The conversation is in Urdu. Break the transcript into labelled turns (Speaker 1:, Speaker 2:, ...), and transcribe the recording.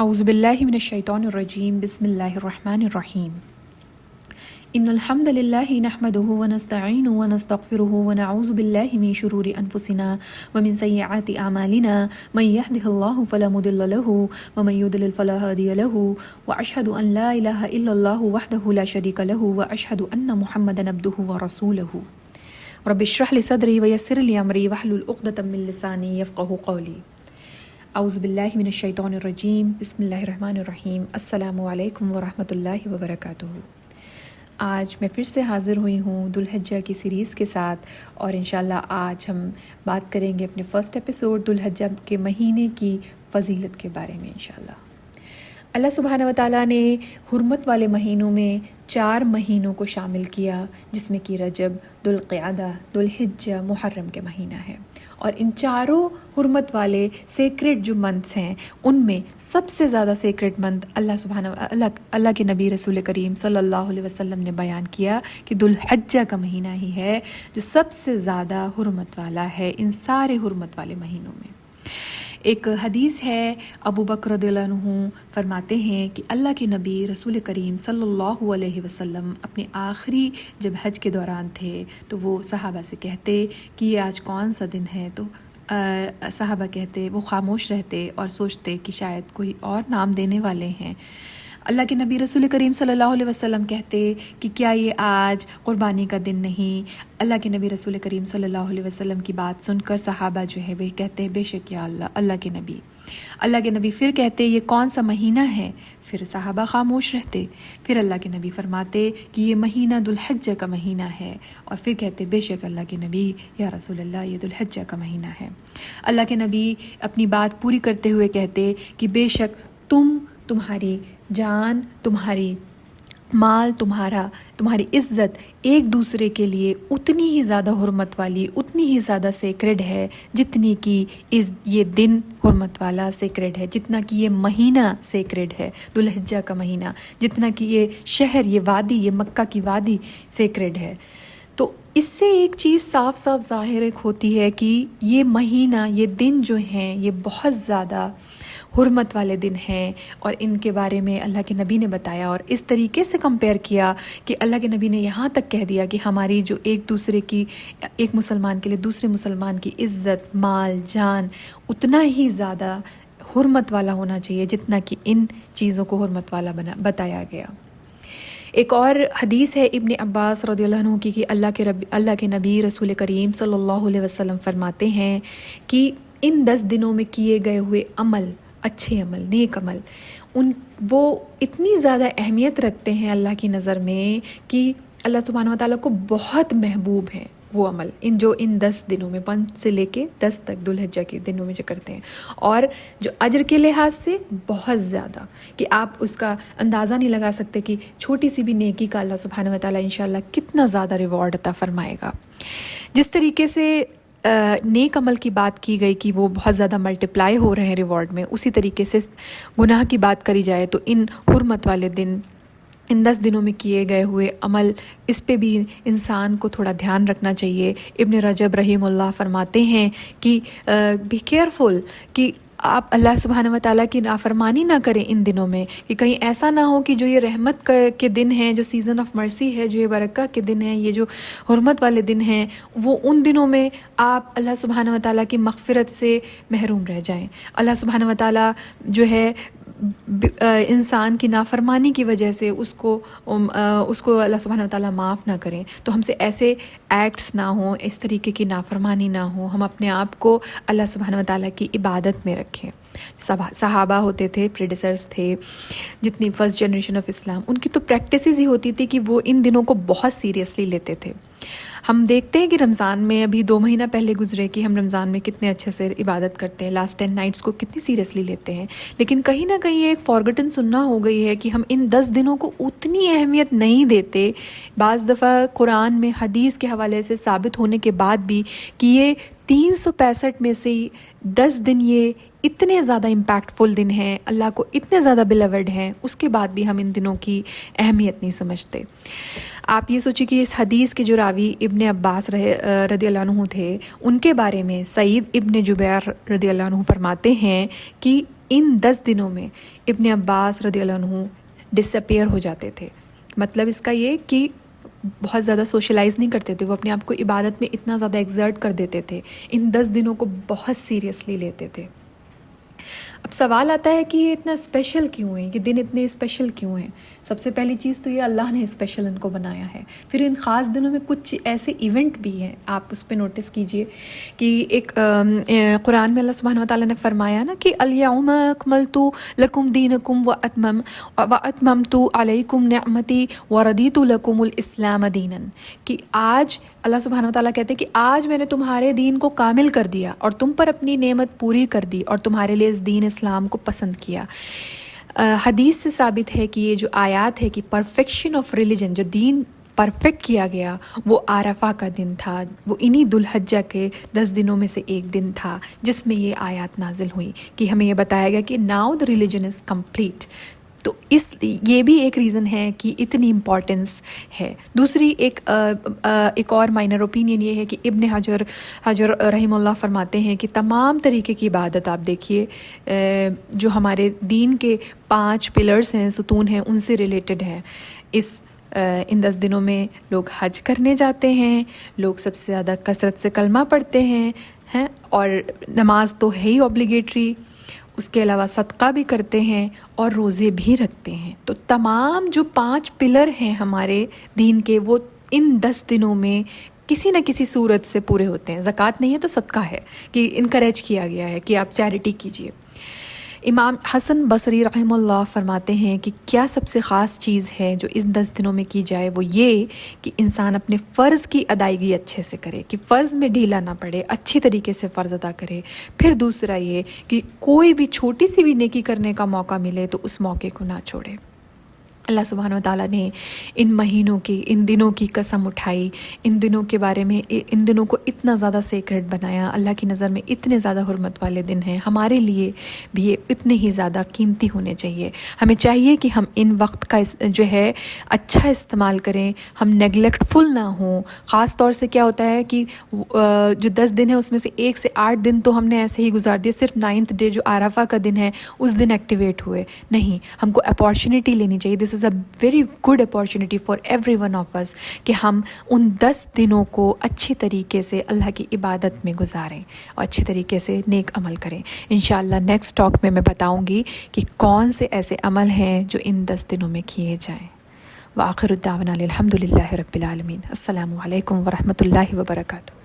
Speaker 1: اعوذ باللہ من الشیطان الرجیم بسم اللہ الرحمن الرحیم ان الحمد للہ نحمده ونستعینه ونستغفره ونعوذ باللہ من شرور انفسنا ومن سیئات اعمالنا من يهده الله فلا مضل له ومن يضلل فلا هادي له واشهد ان لا الہ الا اللہ وحدہ لا شریک له واشهد ان محمدا عبدہ ورسولہ رب اشرح لي صدری ویسر لي امری واحلل عقدۃ من لسانی یفقہوا قولی. اعوذ باللہ من الشیطان الرجیم بسم اللہ الرحمن الرحیم. السلام علیکم ورحمۃ اللہ وبرکاتہ. آج میں پھر سے حاضر ہوئی ہوں ذوالحجہ کی سیریز کے ساتھ، اور انشاءاللہ آج ہم بات کریں گے اپنے فرسٹ ایپیسوڈ ذوالحجہ کے مہینے کی فضیلت کے بارے میں انشاءاللہ. اللہ سبحانہ وتعالیٰ نے حرمت والے مہینوں میں 4 مہینوں کو شامل کیا، جس میں کہ رجب، ذوالقعدہ، ذوالحجہ، محرم کے مہینہ ہے. اور ان چاروں حرمت والے سیکرڈ جو منتھس ہیں، ان میں سب سے زیادہ سیکرڈ منتھ اللہ کے نبی رسول کریم صلی اللہ علیہ وسلم نے بیان کیا کہ ذوالحجہ کا مہینہ ہی ہے جو سب سے زیادہ حرمت والا ہے ان سارے حرمت والے مہینوں میں. ایک حدیث ہے، ابو بکر رضی اللہ عنہ فرماتے ہیں کہ اللہ کے نبی رسول کریم صلی اللہ علیہ وسلم اپنے آخری جب حج کے دوران تھے تو وہ صحابہ سے کہتے کہ یہ آج کون سا دن ہے، تو صحابہ کہتے، وہ خاموش رہتے اور سوچتے کہ شاید کوئی اور نام دینے والے ہیں. اللہ کے نبی رسول کریم صلی اللہ علیہ وسلم کہتے کہ کیا یہ آج قربانی کا دن نہیں؟ اللہ کے نبی رسول کریم صلی اللہ علیہ وسلم کی بات سن کر صحابہ جو ہے وہ کہتے بے شک یا اللہ کے نبی. اللہ کے نبی پھر کہتے یہ کون سا مہینہ ہے؟ پھر صحابہ خاموش رہتے. پھر اللہ کے نبی فرماتے کہ یہ مہینہ ذوالحجہ کا مہینہ ہے، اور پھر کہتے بے شک اللہ کے نبی یا رسول اللہ یہ ذوالحجہ کا مہینہ ہے. اللہ کے نبی اپنی بات پوری کرتے ہوئے کہتے کہ بے شک تمہاری جان، تمہاری مال، تمہاری عزت ایک دوسرے کے لیے اتنی ہی زیادہ حرمت والی، اتنی ہی زیادہ سیکرڈ ہے جتنی کہ یہ دن حرمت والا سیکرڈ ہے، جتنا کہ یہ مہینہ سیکرڈ ہے ذوالحجہ کا مہینہ، جتنا کہ یہ شہر، یہ وادی، یہ مکہ کی وادی سیکرڈ ہے. تو اس سے ایک چیز صاف صاف ظاہر ہوتی ہے کہ یہ مہینہ، یہ دن جو ہیں یہ بہت زیادہ حرمت والے دن ہیں، اور ان کے بارے میں اللہ کے نبی نے بتایا اور اس طریقے سے کمپیئر کیا کہ اللہ کے نبی نے یہاں تک کہہ دیا کہ ہماری جو ایک دوسرے کی، ایک مسلمان کے لیے دوسرے مسلمان کی عزت، مال، جان اتنا ہی زیادہ حرمت والا ہونا چاہیے جتنا کہ ان چیزوں کو حرمت والا بتایا گیا. ایک اور حدیث ہے ابن عباس رضی اللہ عنہ کی کہ اللہ کے نبی رسول کریم صلی اللہ علیہ وسلم فرماتے ہیں کہ ان 10 دنوں میں کیے گئے ہوئے عمل، اچھے عمل، نیک عمل، وہ اتنی زیادہ اہمیت رکھتے ہیں اللہ کی نظر میں کہ اللہ سبحانہ وتعالیٰ کو بہت محبوب ہیں وہ عمل ان 10 دنوں میں، 5 سے لے کے 10 تک ذوالحجہ کے دنوں میں جو کرتے ہیں، اور جو اجر کے لحاظ سے بہت زیادہ کہ آپ اس کا اندازہ نہیں لگا سکتے کہ چھوٹی سی بھی نیکی کا اللہ سبحانہ وتعالیٰ انشاءاللہ کتنا زیادہ ریوارڈ عطا فرمائے گا. جس طریقے سے نیک عمل کی بات کی گئی کہ وہ بہت زیادہ ملٹیپلائی ہو رہے ہیں ریوارڈ میں، اسی طریقے سے گناہ کی بات کری جائے تو ان حرمت والے دن، ان 10 دنوں میں کیے گئے ہوئے عمل، اس پہ بھی انسان کو تھوڑا دھیان رکھنا چاہیے. ابن رجب رحمہ اللہ فرماتے ہیں کہ بی کیئرفل کہ آپ اللہ سبحانہ وتعالیٰ کی نافرمانی نہ کریں ان دنوں میں، کہ کہیں ایسا نہ ہو کہ جو یہ رحمت کے دن ہیں، جو سیزن آف مرسی ہے، جو یہ برکہ کے دن ہیں، یہ جو حرمت والے دن ہیں، وہ ان دنوں میں آپ اللہ سبحانہ وتعالیٰ کی مغفرت سے محروم رہ جائیں. اللہ سبحانہ وتعالیٰ جو ہے انسان کی نافرمانی کی وجہ سے اس کو اللہ سبحانہ وتعالیٰ معاف نہ کریں. تو ہم سے ایسے ایکٹس نہ ہوں، اس طریقے کی نافرمانی نہ ہو، ہم اپنے آپ کو اللہ سبحانہ وتعالیٰ کی عبادت میں رکھیں. صحابہ ہوتے تھے، پریڈیسرز تھے، جتنی فرسٹ جنریشن آف اسلام، ان کی تو پریکٹسز ہی ہوتی تھی کہ وہ ان دنوں کو بہت سیریسلی لیتے تھے. ہم دیکھتے ہیں کہ رمضان میں ابھی 2 مہینہ پہلے گزرے کہ ہم رمضان میں کتنے اچھے سے عبادت کرتے ہیں، لاسٹ 10 نائٹس کو کتنی سیریسلی لیتے ہیں، لیکن کہیں نہ کہیں ایک فارگٹن سننا ہو گئی ہے کہ ہم ان 10 دنوں کو اتنی اہمیت نہیں دیتے. بعض دفعہ قرآن میں حدیث کے حوالے سے ثابت ہونے کے بعد بھی کہ یہ 365 میں سے 10 دن یہ اتنے زیادہ امپیکٹفل دن ہیں، اللہ کو اتنے زیادہ بیلوڈ ہیں، اس کے بعد بھی ہم ان دنوں کی اہمیت نہیں سمجھتے. آپ یہ سوچیں کہ اس حدیث کے جو راوی ابن عباس رضی اللہ عنہ تھے، ان کے بارے میں سعید ابن جبیر رضی اللہ عنہ فرماتے ہیں کہ ان 10 دنوں میں ابن عباس رضی اللہ عنہ ڈس اپیئر ہو جاتے تھے. مطلب اس کا یہ کہ بہت زیادہ سوشلائز نہیں کرتے تھے، وہ اپنے آپ کو عبادت میں اتنا زیادہ ایگزرٹ کر دیتے تھے، ان 10 دنوں کو بہت سیریسلی لیتے تھے. اب سوال آتا ہے کہ یہ اتنا اسپیشل کیوں ہیں، یہ دن اتنے اسپیشل کیوں ہیں؟ سب سے پہلی چیز تو یہ اللہ نے اسپیشل ان کو بنایا ہے. پھر ان خاص دنوں میں کچھ ایسے ایونٹ بھی ہیں، آپ اس پہ نوٹس کیجئے کہ ایک قرآن میں اللہ سبحانہ وتعالیٰ نے فرمایا نا کہ الیوم اکملت لکم دینکم واتممت علیکم نعمتی وردیت لکم الاسلام دینا، کہ آج اللہ سبحانہ وتعالیٰ کہتے ہیں کہ آج میں نے تمہارے دین کو کامل کر دیا اور تم پر اپنی نعمت پوری کر دی اور تمہارے لیے اس دین اسلام کو پسند کیا. حدیث سے ثابت ہے کہ یہ جو آیات ہے کہ پرفیکشن آف ریلیجن، جو دین پرفیکٹ کیا گیا، وہ عرفہ کا دن تھا، وہ انہی ذو الحجہ کے 10 دنوں میں سے ایک دن تھا جس میں یہ آیات نازل ہوئی کہ ہمیں یہ بتایا گیا کہ now the religion is complete. تو یہ بھی ایک ریزن ہے کہ اتنی امپورٹنس ہے. دوسری ایک اور مائنر اوپینین یہ ہے کہ ابن حجر رحمہ اللہ فرماتے ہیں کہ تمام طریقے کی عبادت آپ دیکھیے جو ہمارے دین کے 5 پلرز ہیں، ستون ہیں، ان سے ریلیٹڈ ہے. ان 10 دنوں میں لوگ حج کرنے جاتے ہیں، لوگ سب سے زیادہ کثرت سے کلمہ پڑھتے ہیں اور نماز تو ہے ہی اوبلیگیٹری، اس کے علاوہ صدقہ بھی کرتے ہیں اور روزے بھی رکھتے ہیں. تو تمام جو 5 پلر ہیں ہمارے دین کے، وہ ان 10 دنوں میں کسی نہ کسی صورت سے پورے ہوتے ہیں. زکوٰۃ نہیں ہے تو صدقہ ہے کہ انکریج کیا گیا ہے کہ آپ چیریٹی کیجیے. امام حسن بصری رحمہ اللہ فرماتے ہیں کہ کیا سب سے خاص چیز ہے جو ان 10 دنوں میں کی جائے، وہ یہ کہ انسان اپنے فرض کی ادائیگی اچھے سے کرے، کہ فرض میں ڈھیلا نہ پڑے، اچھی طریقے سے فرض ادا کرے. پھر دوسرا یہ کہ کوئی بھی چھوٹی سی بھی نیکی کرنے کا موقع ملے تو اس موقع کو نہ چھوڑے. اللہ سبحانہ وتعالیٰ نے ان مہینوں کی، ان دنوں کی قسم اٹھائی، ان دنوں کے بارے میں، ان دنوں کو اتنا زیادہ سیکرڈ بنایا، اللہ کی نظر میں اتنے زیادہ حرمت والے دن ہیں. ہمارے لیے بھی یہ اتنے ہی زیادہ قیمتی ہونے چاہیے. ہمیں چاہیے کہ ہم ان وقت کا جو ہے اچھا استعمال کریں، ہم نیگلیکٹ فل نہ ہوں. خاص طور سے کیا ہوتا ہے کہ جو 10 دن ہے اس میں سے 1 سے 8 دن تو ہم نے ایسے ہی گزار دیے، صرف 9th ڈے جو عرفہ کا دن ہے اس دن ایکٹیویٹ ہوئے. نہیں، ہم کو اپارچونیٹی لینی چاہیے. This is a very good opportunity for every one of us کہ ہم ان 10 دنوں کو اچھی طریقے سے اللہ کی عبادت میں گزاریں اور اچھی طریقے سے نیک عمل کریں. انشاءاللہ نیکسٹ ٹاک میں بتاؤں گی کہ کون سے ایسے عمل ہیں جو ان 10 دنوں میں کیے جائیں. وآخر الدعوانا الحمد للہ رب العالمین. السلام علیکم ورحمۃ اللہ وبرکاتہ.